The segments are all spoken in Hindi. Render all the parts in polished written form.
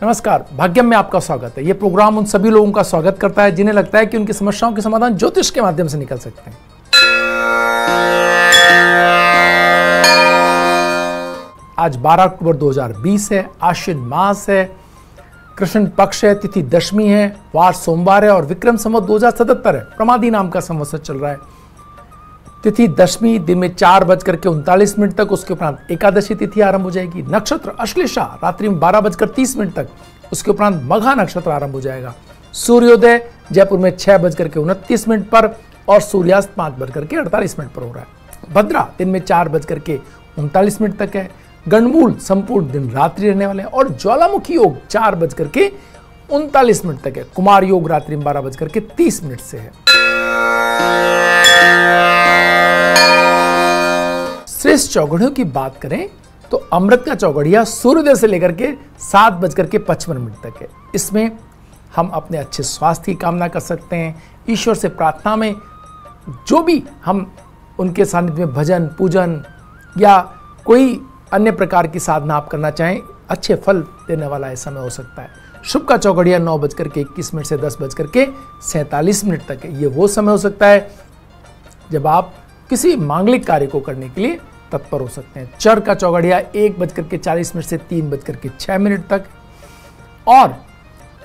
नमस्कार, भाग्यम में आपका स्वागत है। यह प्रोग्राम उन सभी लोगों का स्वागत करता है जिन्हें लगता है कि उनकी समस्याओं के समाधान ज्योतिष के माध्यम से निकल सकते हैं। आज 12 अक्टूबर 2020 है, आश्विन मास है, कृष्ण पक्ष है, तिथि दशमी है, वार सोमवार है और विक्रम संवत 2077 है। प्रमादी नाम का संवत्सर चल रहा है। तिथि दशमी दिन में 4:39 तक, उसके उपरांत एकादशी तिथि आरंभ हो जाएगी। नक्षत्र अश्लेषा रात्रि में 12:30 तक, उसके उपरांत मघा नक्षत्र आरंभ हो जाएगा। सूर्योदय जयपुर में 6:29 पर और सूर्यास्त 5:48 पर हो रहा है। भद्रा दिन में 4:39 तक है। गणमूल संपूर्ण दिन रात्रि रहने वाले हैं और ज्वालामुखी योग 4:39 तक है। कुमार योग रात्रि में 12:30 से है। श्रेष्ठ चौघड़ियों की बात करें तो अमृत का चौघड़िया सूर्योदय से लेकर के 7:55 तक है। इसमें हम अपने अच्छे स्वास्थ्य की कामना कर सकते हैं। ईश्वर से प्रार्थना में जो भी हम उनके सानिध्य में भजन पूजन या कोई अन्य प्रकार की साधना आप करना चाहें, अच्छे फल देने वाला यह समय हो सकता है। शुभ का चौघड़िया 9:21 से 10:47 तक है। ये वो समय हो सकता है जब आप किसी मांगलिक कार्य को करने के लिए तत्पर हो सकते हैं। चर का चौघड़िया 1:40 से 3:06 तक और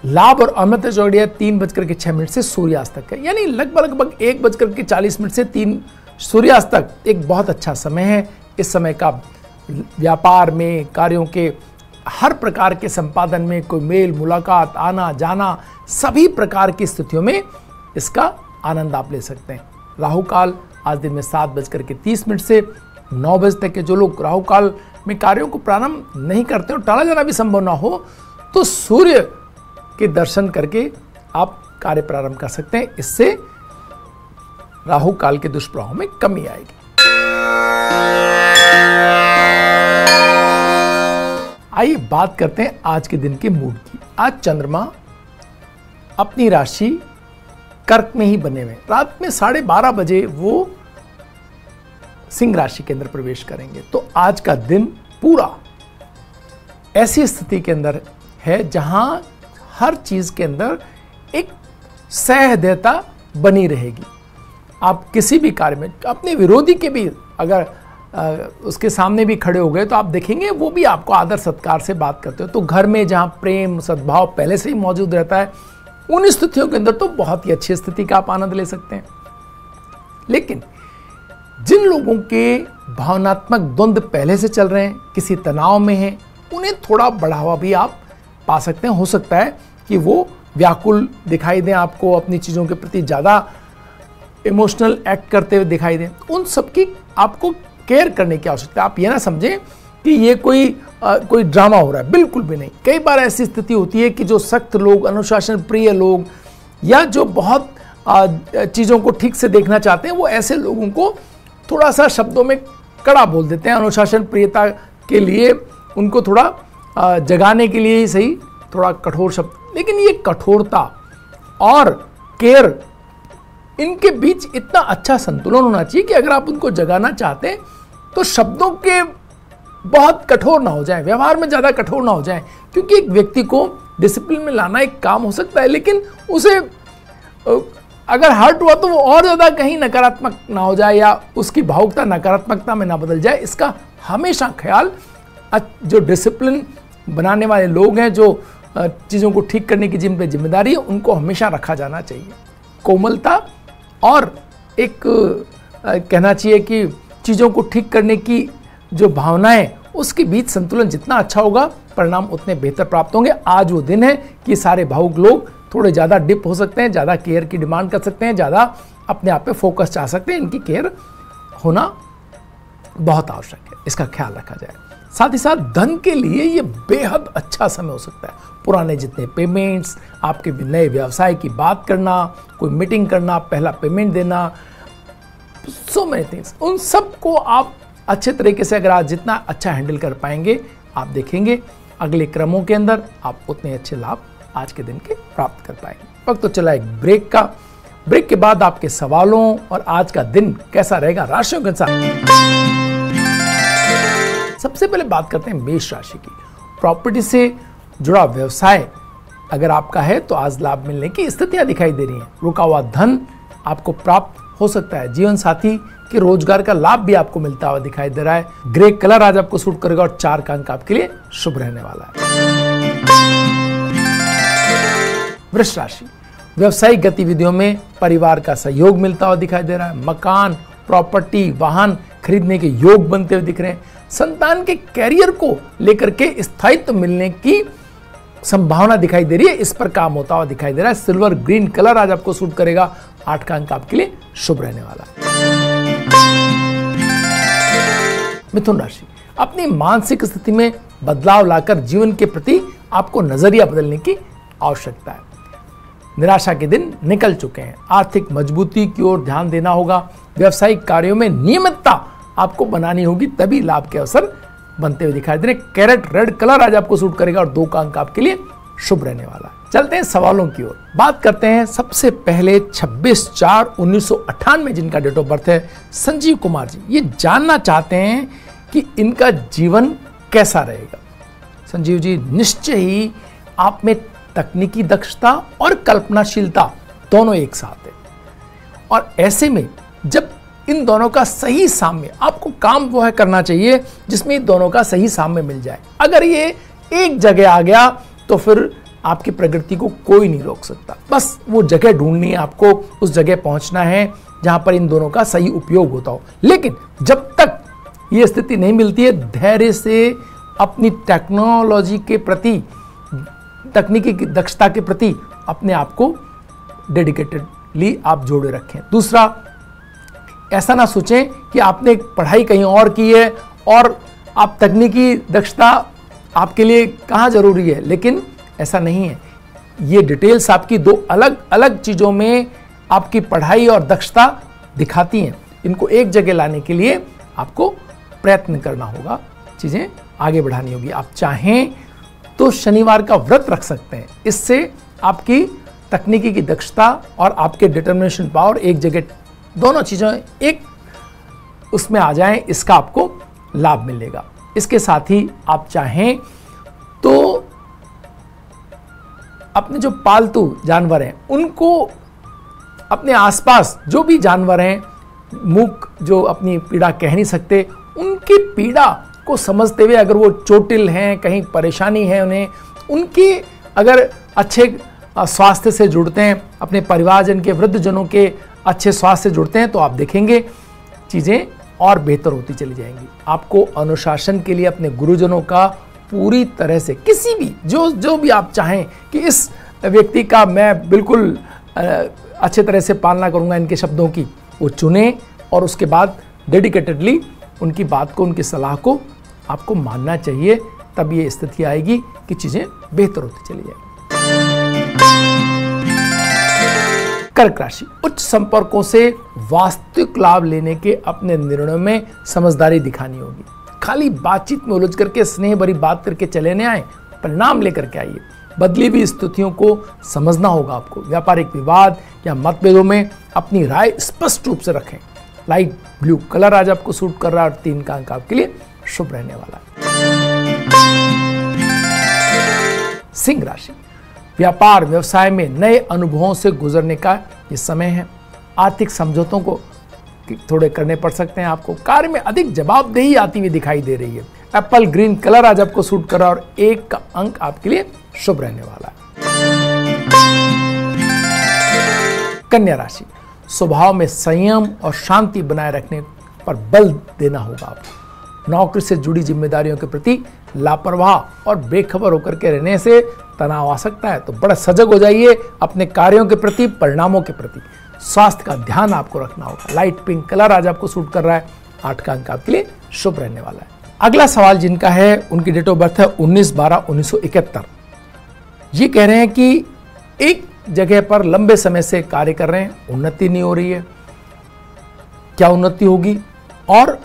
लाभ और अमृत चौघड़िया 3:06 से सूर्यास्त तक है। यानी लगभग 1:40 से 3 सूर्यास्त तक एक बहुत अच्छा समय है। इस समय का व्यापार में, कार्यों के हर प्रकार के संपादन में, कोई मेल मुलाकात, आना जाना, सभी प्रकार की स्थितियों में इसका आनंद आप ले सकते हैं। राहु काल आज दिन में 7:30 से 9 बजे तक के। जो लोग राहु काल में कार्यों को प्रारंभ नहीं करते और टाला जाना भी संभव ना हो तो सूर्य के दर्शन करके आप कार्य प्रारंभ कर सकते हैं। इससे राहु काल के दुष्प्रभाव में कमी आएगी। आइए बात करते हैं आज के दिन के मूड की। आज चंद्रमा अपनी राशि कर्क में ही बने हुए। रात में 12:30 बजे वो सिंह राशि के अंदर प्रवेश करेंगे। तो आज का दिन पूरा ऐसी स्थिति के अंदर है जहां हर चीज के अंदर एक सहृदयता बनी रहेगी। आप किसी भी कार्य में अपने विरोधी के भी अगर उसके सामने भी खड़े हो गए तो आप देखेंगे वो भी आपको आदर सत्कार से बात करते हो। तो घर में जहां प्रेम सद्भाव पहले से ही मौजूद रहता है, उन स्थितियों के अंदर तो बहुत ही अच्छी स्थिति का आप आनंद ले सकते हैं। लेकिन जिन लोगों के भावनात्मक द्वंद्व पहले से चल रहे हैं, किसी तनाव में हैं, उन्हें थोड़ा बढ़ावा भी आप पा सकते हैं। हो सकता है कि वो व्याकुल दिखाई दें, आपको अपनी चीज़ों के प्रति ज़्यादा इमोशनल एक्ट करते हुए दिखाई दें। उन सब की आपको केयर करने की आवश्यकता है। आप ये ना समझें कि ये कोई ड्रामा हो रहा है, बिल्कुल भी नहीं। कई बार ऐसी स्थिति होती है कि जो सख्त लोग, अनुशासन प्रिय लोग या जो बहुत चीज़ों को ठीक से देखना चाहते हैं, वो ऐसे लोगों को थोड़ा सा शब्दों में कड़ा बोल देते हैं। अनुशासन प्रियता के लिए उनको थोड़ा जगाने के लिए ही सही थोड़ा कठोर शब्द। लेकिन ये कठोरता और केयर, इनके बीच इतना अच्छा संतुलन होना चाहिए कि अगर आप उनको जगाना चाहते हैं तो शब्दों के बहुत कठोर ना हो जाए, व्यवहार में ज़्यादा कठोर ना हो जाए। क्योंकि एक व्यक्ति को डिसिप्लिन में लाना एक काम हो सकता है, लेकिन उसे अगर हर्ट हुआ तो वो और ज़्यादा कहीं नकारात्मक ना हो जाए या उसकी भावुकता नकारात्मकता में ना बदल जाए। इसका हमेशा ख्याल जो डिसिप्लिन बनाने वाले लोग हैं, जो चीज़ों को ठीक करने की जिन पे जिम्मेदारी है, उनको हमेशा रखा जाना चाहिए। कोमलता और एक कहना चाहिए कि चीज़ों को ठीक करने की जो भावनाएं, उसके बीच संतुलन जितना अच्छा होगा, परिणाम उतने बेहतर प्राप्त होंगे। आज वो दिन है कि सारे भावुक लोग थोड़े ज़्यादा डिप हो सकते हैं, ज़्यादा केयर की डिमांड कर सकते हैं, ज़्यादा अपने आप पे फोकस चाह सकते हैं। इनकी केयर होना बहुत आवश्यक है, इसका ख्याल रखा जाए। साथ ही साथ धन के लिए ये बेहद अच्छा समय हो सकता है। पुराने जितने पेमेंट्स, आपके नए व्यवसाय की बात करना, कोई मीटिंग करना, पहला पेमेंट देना, सो मेनी थिंग्स, उन सब को आप अच्छे तरीके से अगर आज जितना अच्छा हैंडल कर पाएंगे, आप देखेंगे अगले क्रमों के अंदर आप उतने अच्छे लाभ आज के दिन के प्राप्त कर पाएंगे। वक्त तो चला एक ब्रेक का। ब्रेक के बाद आपके सवालों और आज का दिन कैसा रहेगा राशियों के अनुसार। सबसे पहले बात करते हैं मेष राशि की। प्रॉपर्टी से जुड़ा व्यवसाय अगर आपका है तो आज लाभ मिलने की स्थितियां दिखाई दे रही हैं। रुका हुआ धन आपको प्राप्त हो सकता है। जीवन साथी के रोजगार का लाभ भी आपको मिलता हुआ दिखाई दे रहा है। ग्रे कलर आज आपको सूट करेगा और 4 का अंक आपके लिए शुभ रहने वाला है। वृष राशि, व्यवसायिक गतिविधियों में परिवार का सहयोग मिलता हुआ दिखाई दे रहा है। मकान, प्रॉपर्टी, वाहन खरीदने के योग बनते हुए दिख रहे हैं। संतान के कैरियर को लेकर के स्थायित्व मिलने की संभावना दिखाई दे रही है, इस पर काम होता हुआ दिखाई दे रहा है। सिल्वर ग्रीन कलर आज आपको सूट करेगा। 8 का अंक आपके लिए शुभ रहने वाला है। मिथुन राशि, अपनी मानसिक स्थिति में बदलाव लाकर जीवन के प्रति आपको नजरिया बदलने की आवश्यकता है। निराशा के दिन निकल चुके हैं। आर्थिक मजबूती की ओर ध्यान देना होगा। व्यावसायिक कार्यों में नियमितता आपको बनानी होगी, तभी लाभ के अवसर बनते हुए दिखाई दे रहे। कैरेट रेड कलर आज आपको सूट करेगा और 2 का अंक आपके लिए शुभ रहने वाला है। चलते हैं सवालों की ओर। बात करते हैं सबसे पहले 26/4/1998 जिनका डेट ऑफ बर्थ है, संजीव कुमार जी। ये जानना चाहते हैं कि इनका जीवन कैसा रहेगा। संजीव जी, निश्चय ही आप में तकनीकी दक्षता और कल्पनाशीलता दोनों एक साथ है, और ऐसे में जब इन दोनों का सही साम्य, आपको काम वो है करना चाहिए जिसमें इन दोनों का सही साम्य मिल जाए। अगर ये एक जगह आ गया तो फिर आपकी प्रगति को कोई नहीं रोक सकता। बस वो जगह ढूंढनी है, आपको उस जगह पहुंचना है जहां पर इन दोनों का सही उपयोग होता हो। लेकिन जब तक ये स्थिति नहीं मिलती है, धैर्य से अपनी टेक्नोलॉजी के प्रति, तकनीकी दक्षता के प्रति अपने आप को डेडिकेटेडली आप जोड़े रखें। दूसरा, ऐसा ना सोचें कि आपने पढ़ाई कहीं और की है और आप तकनीकी दक्षता आपके लिए कहाँ जरूरी है, लेकिन ऐसा नहीं है। ये डिटेल्स आपकी 2 अलग अलग चीज़ों में आपकी पढ़ाई और दक्षता दिखाती हैं। इनको एक जगह लाने के लिए आपको प्रयत्न करना होगा, चीज़ें आगे बढ़ानी होगी। आप चाहें तो शनिवार का व्रत रख सकते हैं, इससे आपकी तकनीकी की दक्षता और आपके डिटर्मिनेशन पावर एक जगह, दोनों चीज़ें एक उसमें आ जाएं, इसका आपको लाभ मिलेगा। इसके साथ ही आप चाहें तो अपने जो पालतू जानवर हैं उनको, अपने आसपास जो भी जानवर हैं, मूक जो अपनी पीड़ा कह नहीं सकते, उनकी पीड़ा को समझते हुए अगर वो चोटिल हैं, कहीं परेशानी है उन्हें, उनकी अगर अच्छे स्वास्थ्य से जुड़ते हैं, अपने परिवारजन के, वृद्धजनों के अच्छे स्वास्थ्य से जुड़ते हैं, तो आप देखेंगे चीज़ें और बेहतर होती चली जाएंगी। आपको अनुशासन के लिए अपने गुरुजनों का पूरी तरह से, किसी भी जो भी आप चाहें कि इस व्यक्ति का मैं बिल्कुल अच्छे तरह से पालना करूंगा इनके शब्दों की, वो चुने और उसके बाद डेडिकेटेडली उनकी बात को, उनकी सलाह को आपको मानना चाहिए। तब ये स्थिति आएगी कि चीज़ें बेहतर होती चली जाएंगी। कर्क राशि, उच्च संपर्कों से वास्तविक लाभ लेने के अपने निर्णयों में समझदारी दिखानी होगी। खाली बातचीत में उलझ करके, स्नेह भरी बात करके चले न आए, परिणाम लेकर के आइए। बदली हुई स्थितियों को समझना होगा आपको। व्यापारिक विवाद या मतभेदों में अपनी राय स्पष्ट रूप से रखें। लाइट ब्लू कलर आज आपको सूट कर रहा है और 3 का अंक आपके लिए शुभ रहने वाला है। सिंह राशि, व्यापार व्यवसाय में नए अनुभवों से गुजरने का ये समय है। आर्थिक समझौतों को थोड़े करने पड़ सकते हैं आपको। कार्य में अधिक जवाबदेही आती हुई दिखाई दे रही है। एप्पल ग्रीन कलर आज आपको सूट कर रहा है और 1 का अंक आपके लिए शुभ रहने वाला है। कन्या राशि, स्वभाव में संयम और शांति बनाए रखने पर बल देना होगा आपको। नौकरी से जुड़ी जिम्मेदारियों के प्रति लापरवाह और बेखबर होकर के रहने से तनाव आ सकता है, तो बड़ा सजग हो जाइए अपने कार्यों के प्रति, परिणामों के प्रति। स्वास्थ्य का ध्यान आपको रखना होगा। लाइट पिंक कलर आज आपको सूट कर रहा है। 8 का अंक आपके लिए शुभ रहने वाला है। अगला सवाल जिनका है, उनकी डेट ऑफ बर्थ है 19/12/1971। ये कह रहे हैं कि एक जगह पर लंबे समय से कार्य कर रहे हैं, उन्नति नहीं हो रही है। क्या उन्नति होगी और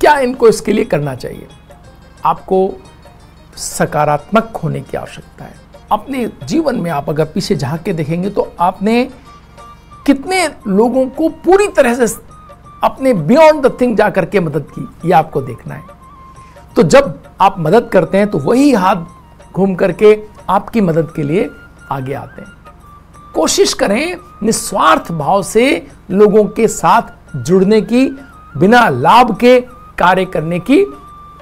क्या इनको इसके लिए करना चाहिए? आपको सकारात्मक होने की आवश्यकता है। अपने जीवन में आप अगर पीछे झांक के देखेंगे तो आपने कितने लोगों को पूरी तरह से अपने बियॉन्ड द थिंग जाकर के मदद की, ये आपको देखना है। तो जब आप मदद करते हैं तो वही हाथ घूम करके आपकी मदद के लिए आगे आते हैं। कोशिश करें निस्वार्थ भाव से लोगों के साथ जुड़ने की, बिना लाभ के कार्य करने की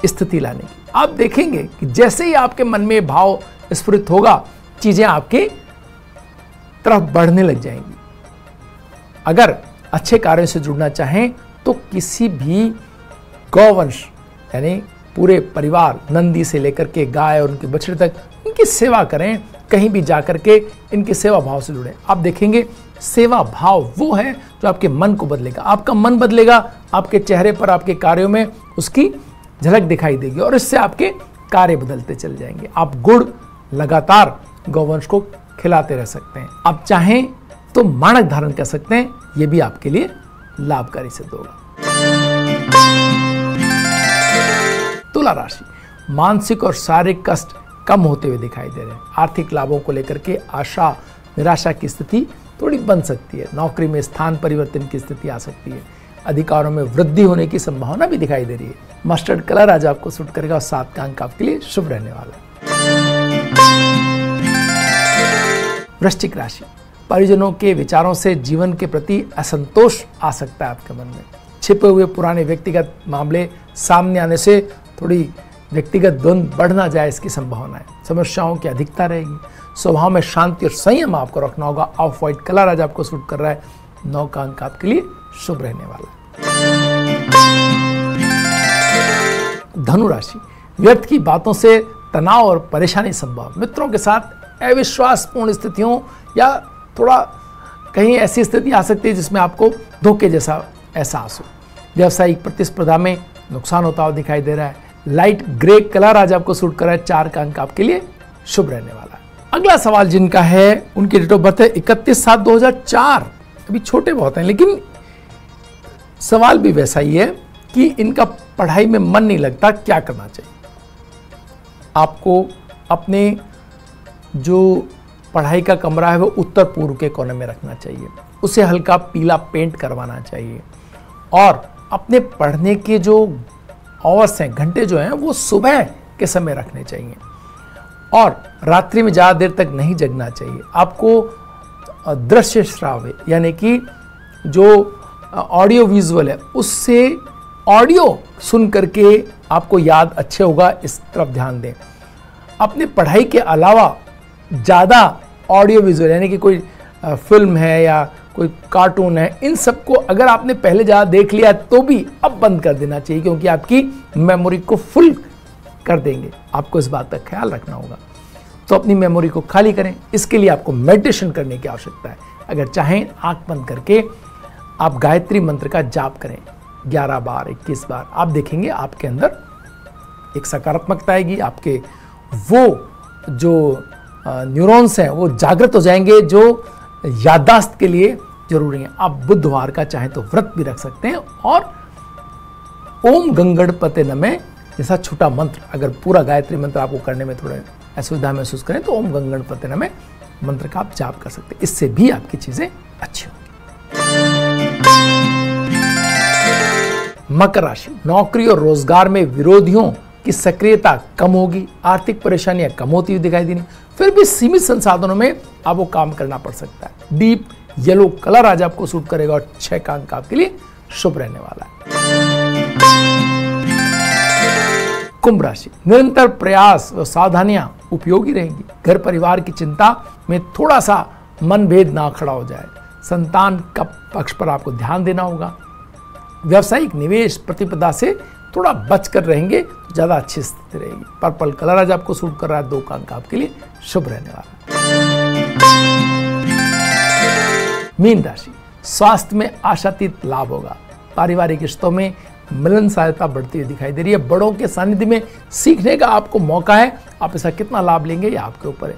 स्थिति लाने की। आप देखेंगे कि जैसे ही आपके मन में भाव स्फुरित होगा, चीजें आपके तरफ बढ़ने लग जाएंगी। अगर अच्छे कार्यों से जुड़ना चाहें तो किसी भी गौवंश यानी पूरे परिवार, नंदी से लेकर के गाय और उनके बछड़े तक, इनकी सेवा करें। कहीं भी जाकर के इनके सेवा भाव से जुड़ें। आप देखेंगे सेवा भाव वो है जो आपके मन को बदलेगा। आपका मन बदलेगा, आपके चेहरे पर, आपके कार्यों में उसकी झलक दिखाई देगी और इससे आपके कार्य बदलते चले जाएंगे। आप गुड़ लगातार गौवंश को खिलाते रह सकते हैं। आप चाहें तो मानक धारण कर सकते हैं, यह भी आपके लिए लाभकारी सिद्ध होगा। तुला राशि, मानसिक और शारीरिक कष्ट कम होते हुए दिखाई दे रहे हैं। आर्थिक लाभों को लेकर के आशा निराशा की स्थिति थोड़ी बन सकती है। नौकरी में स्थान परिवर्तन की स्थिति आ सकती है। अधिकारों में वृद्धि होने की संभावना भी दिखाई दे रही है। मस्टर्ड कलर आज आपको सूट करेगा और 7 का अंक आपके लिए शुभ रहने वाला है। वृश्चिक राशि, परिजनों के विचारों से जीवन के प्रति असंतोष आ सकता है आपके मन में। छिपे हुए पुराने व्यक्तिगत मामले सामने आने से थोड़ी व्यक्तिगत द्वंद्व बढ़ ना जाए, इसकी संभावना है। समस्याओं की अधिकता रहेगी। स्वभाव में शांति और संयम आपको रखना होगा। ऑफ व्हाइट कलर आज आपको सूट कर रहा है। 9 का अंक आपके लिए शुभ रहने वाला है। धनु राशि, व्यर्थ की बातों से तनाव और परेशानी संभव। मित्रों के साथ अविश्वासपूर्ण स्थितियों या थोड़ा कहीं ऐसी स्थिति आ सकती है जिसमें आपको धोखे जैसा एहसास हो। व्यावसायिक प्रतिस्पर्धा में नुकसान होता हुआ दिखाई दे रहा है। लाइट ग्रे कलर आज आपको सूट कर रहा है। 4 का अंक आपके लिए शुभ रहने वाला है। अगला सवाल जिनका है, उनकी डेट ऑफ बर्थ है 31/7/2004। अभी छोटे बहुत हैं, लेकिन सवाल भी वैसा ही है कि इनका पढ़ाई में मन नहीं लगता, क्या करना चाहिए। आपको अपने जो पढ़ाई का कमरा है वो उत्तर पूर्व के कोने में रखना चाहिए। उसे हल्का पीला पेंट करवाना चाहिए और अपने पढ़ने के जो आवर्स हैं, घंटे जो हैं, वो सुबह के समय रखने चाहिए और रात्रि में ज़्यादा देर तक नहीं जगना चाहिए। आपको दृश्य श्राव्य यानी कि जो ऑडियो विजुअल है उससे ऑडियो सुन करके आपको याद अच्छे होगा, इस तरफ ध्यान दें। अपने पढ़ाई के अलावा ज़्यादा ऑडियो विजुअल यानी कि कोई फिल्म है या कोई कार्टून है, इन सबको अगर आपने पहले ज़्यादा देख लिया तो भी अब बंद कर देना चाहिए, क्योंकि आपकी मेमोरी को फुल कर देंगे। आपको इस बात का ख्याल रखना होगा। तो अपनी मेमोरी को खाली करें। इसके लिए आपको मेडिटेशन करने की आवश्यकता है। अगर चाहें आंख बंद करके आप गायत्री मंत्र का जाप करें 11 बार 21 बार। आप देखेंगे आपके अंदर एक सकारात्मकता आएगी। आपके वो जो न्यूरॉन्स हैं वो जागृत हो जाएंगे जो याददाश्त के लिए जरूरी हैं। आप बुधवार का चाहें तो व्रत भी रख सकते हैं और ओम गंगणपते नमः जैसा छोटा मंत्र, अगर पूरा गायत्री मंत्र आपको करने में थोड़ा असुविधा महसूस करें तो ओम गंगणपते नमः मंत्र का आप जाप कर सकते हैं। इससे भी आपकी चीजें अच्छी होंगी। मकर राशि, नौकरी और रोजगार में विरोधियों की सक्रियता कम होगी। आर्थिक परेशानियां कम होती हुई दिखाई देनी, फिर भी सीमित संसाधनों में आपको काम करना पड़ सकता है। डीप येलो कलर आज आपको सूट करेगा और 6 का अंक आपके लिए शुभ रहने वाला है। कुंभ राशि, निरंतर प्रयास व सावधानियां उपयोगी रहेंगी। घर परिवार की चिंता में थोड़ा सा मनभेद ना खड़ा हो जाए। संतान का पक्ष पर आपको ध्यान देना होगा। व्यावसायिक निवेश प्रतिपदा से थोड़ा बचकर रहेंगे तो ज्यादा अच्छी स्थिति रहेगी। पर्पल कलर आज आपको सूट कर रहा है। 2 का अंक आपके लिए शुभ रहने वाला है। मीन राशि, स्वास्थ्य में आशातीत लाभ होगा। पारिवारिक रिश्तों में मिलन सहायता बढ़ती हुई दिखाई दे रही है। बड़ों के सानिध्य में सीखने का आपको मौका है। आप इसका कितना लाभ लेंगे ये आपके ऊपर है।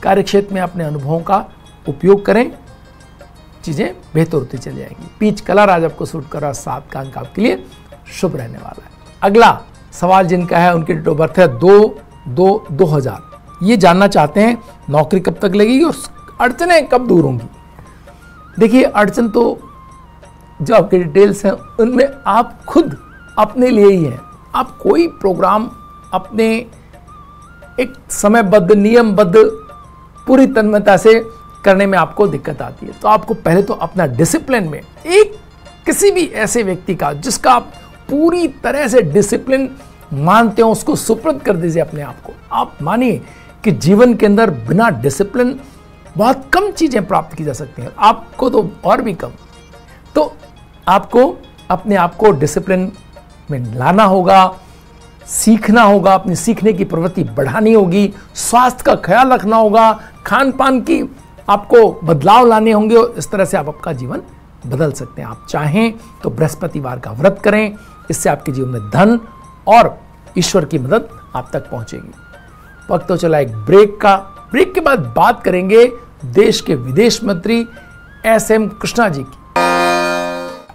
कार्यक्षेत्र में अपने अनुभवों का उपयोग करें, चीजें बेहतर होती चली जाएंगी। पीच कलर आज आपको सूट कर रहा है। 7 का अंक आपके लिए शुभ रहने वाला है। अगला सवाल जिनका है उनकी डेट ऑफ बर्थ है 2/2/2000। ये जानना चाहते हैं नौकरी कब तक लगेगी और अड़चनें कब दूर होंगी। देखिए, अड़चन तो जो आपके डिटेल्स हैं उनमें आप खुद अपने लिए ही हैं। आप कोई प्रोग्राम अपने एक समयबद्ध, नियमबद्ध, पूरी तन्मयता से करने में आपको दिक्कत आती है। तो आपको पहले तो अपना डिसिप्लिन में, एक किसी भी ऐसे व्यक्ति का जिसका आप पूरी तरह से डिसिप्लिन मानते हो, उसको सुपुर्द कर दीजिए अपने आप को। आप मानिए कि जीवन के अंदर बिना डिसिप्लिन बहुत कम चीजें प्राप्त की जा सकती हैं, आपको तो और भी कम। तो आपको अपने आप को डिसिप्लिन में लाना होगा, सीखना होगा, अपनी सीखने की प्रवृत्ति बढ़ानी होगी, स्वास्थ्य का ख्याल रखना होगा, खान पान की आपको बदलाव लाने होंगे, और इस तरह से आप आपका जीवन बदल सकते हैं। आप चाहें तो बृहस्पतिवार का व्रत करें, इससे आपके जीवन में धन और ईश्वर की मदद आप तक पहुंचेगी। वक्त तो चला एक ब्रेक का। ब्रेक के बाद बात करेंगे देश के विदेश मंत्री एस.एम. कृष्णा जी की।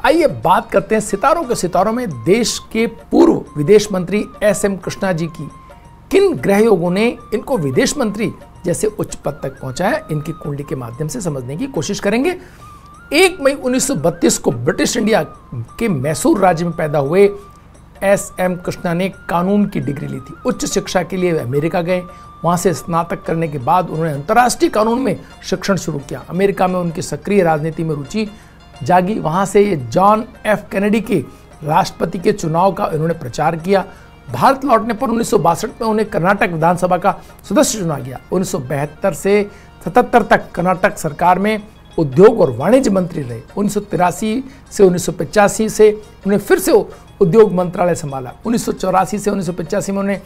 आइए बात करते हैं सितारों के सितारों में देश के पूर्व विदेश मंत्री एस.एम. कृष्णा जी की। किन ग्रह योगों ने इनको विदेश मंत्री जैसे उच्च पद तक पहुंचाया, इनकी कुंडली के माध्यम से समझने की कोशिश करेंगे। 1 मई 1932 को ब्रिटिश इंडिया के मैसूर राज्य में पैदा हुए एस.एम. कृष्णा ने कानून की डिग्री ली थी। उच्च शिक्षा के लिए अमेरिका गए, वहां से स्नातक करने के बाद उन्होंने अंतर्राष्ट्रीय कानून में शिक्षण शुरू किया। अमेरिका में उनकी सक्रिय राजनीति में रुचि जागी। वहां से ये जॉन एफ कैनेडी के राष्ट्रपति के चुनाव का इन्होंने प्रचार किया। भारत लौटने पर 1962 में उन्हें कर्नाटक विधानसभा का सदस्य चुना गया। 1972 से 77 तक कर्नाटक सरकार में उद्योग और वाणिज्य मंत्री रहे। 1983 से 1985 से उन्हें फिर से उद्योग मंत्रालय संभाला। 1984 से 1985 में उन्हें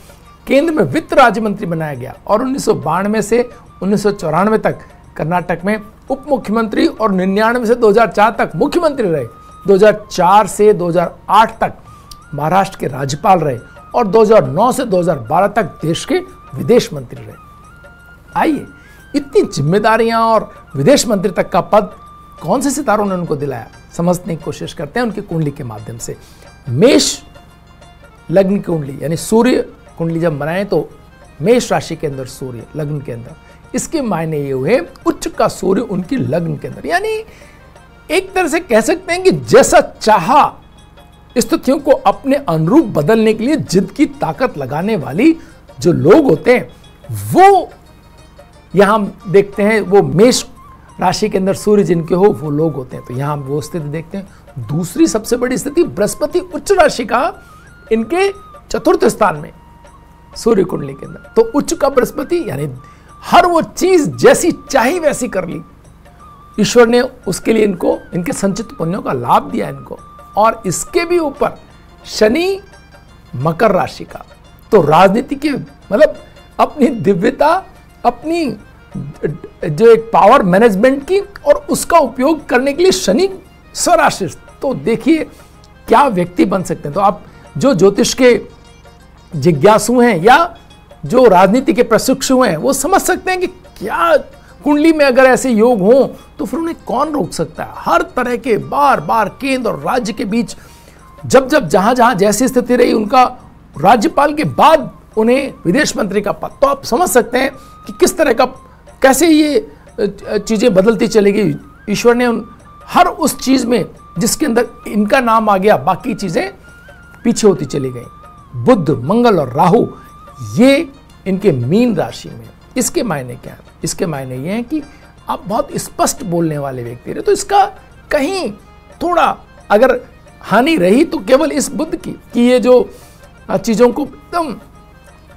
केंद्र में वित्त राज्य मंत्री बनाया गया और 1992 से 1994 तक कर्नाटक में उप मुख्यमंत्री और 99 से 2004 तक मुख्यमंत्री रहे। 2004 से 2008 तक महाराष्ट्र के राज्यपाल रहे और 2009 से 2012 तक देश के विदेश मंत्री रहे। आइए, इतनी जिम्मेदारियां और विदेश मंत्री तक का पद कौन से सितारों ने उनको दिलाया, समझने की कोशिश करते हैं उनकी कुंडली के माध्यम से। मेष लग्न कुंडली यानी सूर्य कुंडली जब बनाए तो मेष राशि के अंदर सूर्य लग्न के अंदर, इसके मायने ये हुए उच्च का सूर्य उनकी लग्न के अंदर, यानी एक तरह से कह सकते हैं कि जैसा चाहा स्थितियों को अपने अनुरूप बदलने के लिए जिद की ताकत लगाने वाली जो लोग होते हैं वो यहां देखते हैं। वो मेष राशि के अंदर सूर्य जिनके हो वो लोग होते हैं, तो यहां हम वो स्थिति देखते हैं। दूसरी सबसे बड़ी स्थिति बृहस्पति उच्च राशि का इनके चतुर्थ स्थान में सूर्य कुंडली के अंदर, तो उच्च का बृहस्पति यानी हर वो चीज जैसी चाही वैसी कर ली। ईश्वर ने उसके लिए इनको इनके संचित पुण्यों का लाभ दिया इनको। और इसके भी ऊपर शनि मकर राशि का, तो राजनीति के मतलब अपनी दिव्यता, अपनी जो एक पावर मैनेजमेंट की और उसका उपयोग करने के लिए शनि स्वराशि, तो देखिए क्या व्यक्ति बन सकते हैं। तो आप जो ज्योतिष के जिज्ञासु हैं या जो राजनीति के प्रशिक्षु हैं वो समझ सकते हैं कि क्या कुंडली में अगर ऐसे योग हों तो फिर उन्हें कौन रोक सकता है। हर तरह के बार बार केंद्र और राज्य के बीच जब जहां जहां जैसी स्थिति रही, उनका राज्यपाल के बाद उन्हें विदेश मंत्री का पद, तो आप समझ सकते हैं कि किस तरह का कैसे ये चीजें बदलती चलेगी। ईश्वर ने हर उस चीज में जिसके अंदर इनका नाम आ गया, बाकी चीजें पीछे होती चली गई। बुध, मंगल और राहु ये इनके मीन राशि में, इसके मायने क्या है? इसके मायने ये हैं कि आप बहुत स्पष्ट बोलने वाले व्यक्ति रहे, तो इसका कहीं थोड़ा अगर हानि रही तो केवल इस बुध की कि ये जो चीजों को एकदम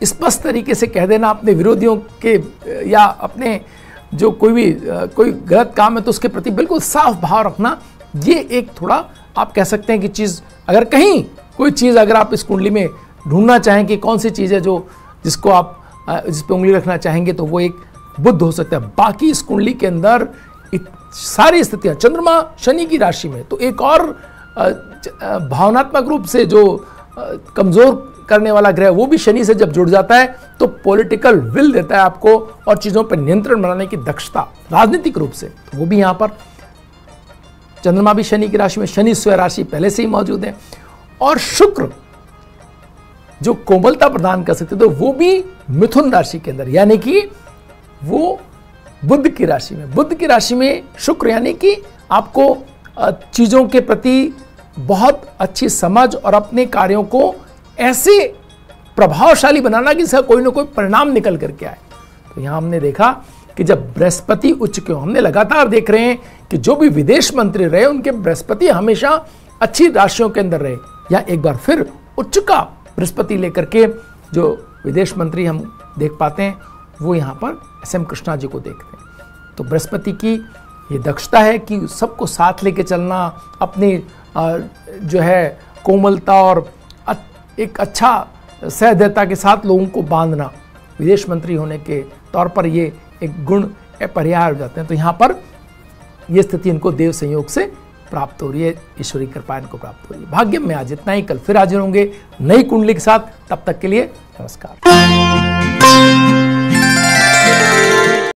स्पष्ट तरीके से कह देना अपने विरोधियों के, या अपने जो कोई गलत काम है तो उसके प्रति बिल्कुल साफ भाव रखना, ये एक थोड़ा आप कह सकते हैं कि चीज, अगर कहीं कोई चीज अगर आप इस कुंडली में ढूंढना चाहें कि कौन सी चीज है जो जिसको आप जिस पे उंगली रखना चाहेंगे तो वो एक बुध हो सकता है। बाकी इस कुंडली के अंदर सारी स्थितियां, चंद्रमा शनि की राशि में, तो एक और भावनात्मक रूप से जो कमजोर करने वाला ग्रह वो भी शनि से जब जुड़ जाता है तो पॉलिटिकल विल देता है आपको और चीजों पर नियंत्रण बनाने की दक्षता राजनीतिक रूप से, तो वो भी यहां पर चंद्रमा भी शनि की राशि में, शनि स्वयं राशि पहले से ही मौजूद है। और शुक्र जो कोमलता प्रदान कर सकते तो वो भी मिथुन राशि के अंदर, यानी कि वो बुध की राशि में। बुध की राशि में शुक्र यानी कि आपको चीजों के प्रति बहुत अच्छी समझ और अपने कार्यों को ऐसे प्रभावशाली बनाना कि इसका कोई ना कोई परिणाम निकल करके आए। तो यहां हमने देखा कि जब बृहस्पति उच्च क्यों, हमने लगातार देख रहे हैं कि जो भी विदेश मंत्री रहे उनके बृहस्पति हमेशा अच्छी राशियों के अंदर रहे। या एक बार फिर उच्च का बृहस्पति लेकर के जो विदेश मंत्री हम देख पाते हैं वो यहाँ पर SM कृष्णा जी को देखते हैं। तो बृहस्पति की ये दक्षता है कि सबको साथ लेके चलना, अपनी जो है कोमलता और एक अच्छा सहृदयता के साथ लोगों को बांधना, विदेश मंत्री होने के तौर पर ये एक गुण पर्याय हो जाते हैं। तो यहाँ पर ये स्थिति इनको देव संयोग से प्राप्त हो रही है, ईश्वरी कृपा इनको प्राप्त हो रही है। भाग्य में आज इतना ही, कल फिर हाजिर होंगे नई कुंडली के साथ। तब तक के लिए नमस्कार।